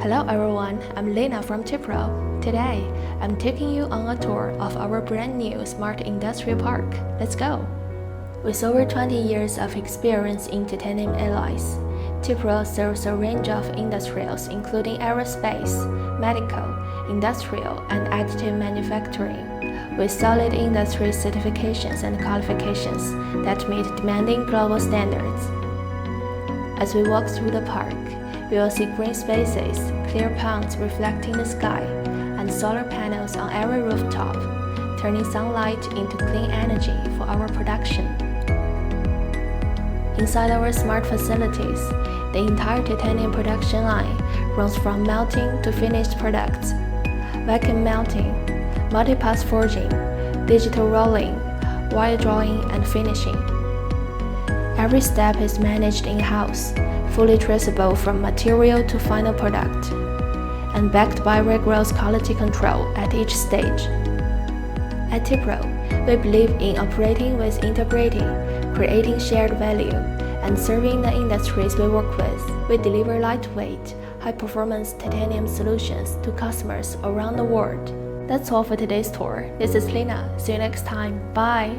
Hello everyone, I'm Lena from Tipro. Today, I'm taking you on a tour of our brand new Smart Industrial Park. Let's go! With over 20 years of experience in titanium alloys, Tipro serves a range of industries including aerospace, medical, industrial, and additive manufacturing, with solid industry certifications and qualifications that meet demanding global standards. As we walk through the park, we will see green spaces, clear ponds reflecting the sky, and solar panels on every rooftop, turning sunlight into clean energy for our production. Inside our smart facilities, the entire titanium production line runs from melting to finished products, vacuum melting, multi-pass forging, digital rolling, wire drawing, and finishing. Every step is managed in-house, fully traceable from material to final product, and backed by rigorous quality control at each stage. At Tipro, we believe in operating with integrity, creating shared value, and serving the industries we work with. We deliver lightweight, high-performance titanium solutions to customers around the world. That's all for today's tour. This is Lena. See you next time. Bye!